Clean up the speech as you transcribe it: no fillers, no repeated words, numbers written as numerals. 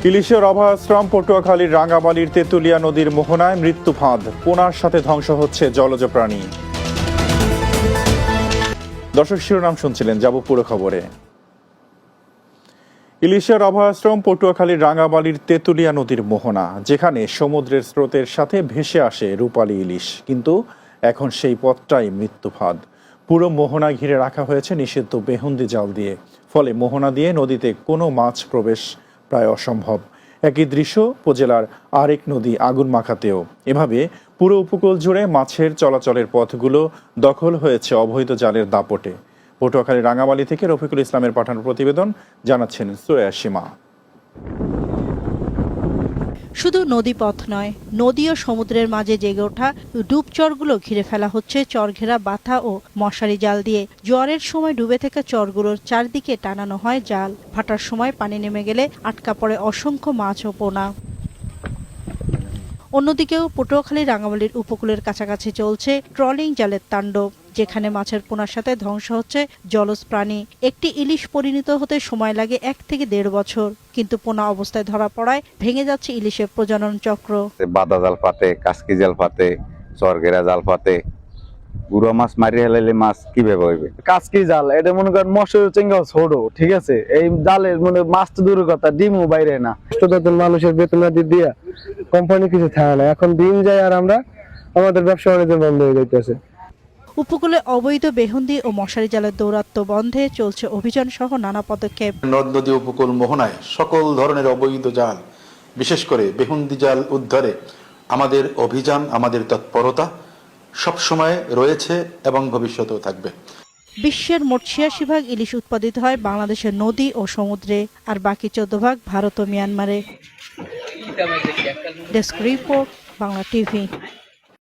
ইলিশের অভয়াশ্রম পটুয়াখালীর রাঙ্গামালির তেঁতুলিয়া নদীর মোহনায় মৃত্যু ফাঁদ, পোনার সাথে ধ্বংস হচ্ছে জলজ প্রাণী। দর্শক, শিরোনাম শুনছিলেন, যাব পুরো খবরে। ইলিশের অভয়াশ্রম পটুয়াখালীর রাঙ্গামালির তেঁতুলিয়া নদীর মোহনা, যেখানে সমুদ্রের স্রোতের সাথে ভেসে আসে রূপালী ইলিশ, কিন্তু এখন সেই পথটাই মৃত্যু ফাঁদ। পুরো মোহনা ঘিরে রাখা হয়েছে নিষিদ্ধ বেহুন্দি জাল দিয়ে, ফলে মোহনা দিয়ে নদীতে কোনো মাছ প্রবেশ প্রায় অসম্ভব। একই দৃশ্য উপজেলার আরেক নদী আগুনমাখাতেও। এভাবে পুরো উপকূল জুড়ে মাছের চলাচলের পথগুলো দখল হয়েছে অবৈধ জালের দাপটে। পটুয়াখালী রাঙ্গামালি থেকে রফিকুল ইসলামের পাঠানো প্রতিবেদন, জানাচ্ছেন সুরায়া সীমা। শুধু নদীপথ নয়, নদী ও সমুদ্রের মাঝে জেগে ওঠা ডুবচরগুলো ঘিরে ফেলা হচ্ছে চরঘেরা বাথা ও মশারি জাল দিয়ে। জোয়ারের সময় ডুবে থাকা চরগুলোর চারদিকে টানানো হয় জাল। ভাটার সময় পানি নেমে গেলে আটকা পড়ে অসংখ্য মাছ ও পোনা। অন্যদিকেও পটুয়াখালী রাঙ্গামালির উপকূলের কাছাকাছি চলছে ট্রলিং জালের তাণ্ডব, যেখানে মাছের পোনার সাথে ধ্বংস হচ্ছে জলজ প্রাণী। একটি ইলিশ পরিণত হতে সময় লাগে 1 থেকে 1.5 বছর, কিন্তু পোনা অবস্থায় ধরা পড়ায় ভেঙে যাচ্ছে ইলিশের প্রজনন চক্র। বাদা জাল পাতে, কাসকি জাল পাতে, চরগেরা জাল পাতে, গুড়া মাছ মারিয়ে হেলাইলে মাছ কিভাবে হইবে? কাসকি জাল এটা মনে করেন মৎস্য চেঙ্গা ছোট, ঠিক আছে। এই জালের মানে মাছ তো দূরের কথা, ডিমও বাইরে না। মানুষের বেতনাদি দিয়া কোম্পানি কিছু থাকে না, এখন দিন যায় আর আমাদের ব্যবসা বাণিজ্য বন্ধ হয়ে যাইতেছে। উপকূলে অবৈধ বেহুন্দি ও মশারি জালের দৌরাত্ম্য বন্ধে চলছে অভিযান সহ নানা পদক্ষেপ। নদ নদী উপকূল মোহনায় সকল ধরনের অবৈধ জাল, বিশেষ করে বেহুন্দি জাল উদ্ধারে আমাদের অভিযান, আমাদের তৎপরতা সবসময় রয়েছে এবং ভবিষ্যতেও থাকবে। বিশ্বের মোট 86% ইলিশ উৎপাদিত হয় বাংলাদেশের নদী ও সমুদ্রে, আর বাকি 14% ভারত ও মিয়ানমারে। Desk report, Bangla TV.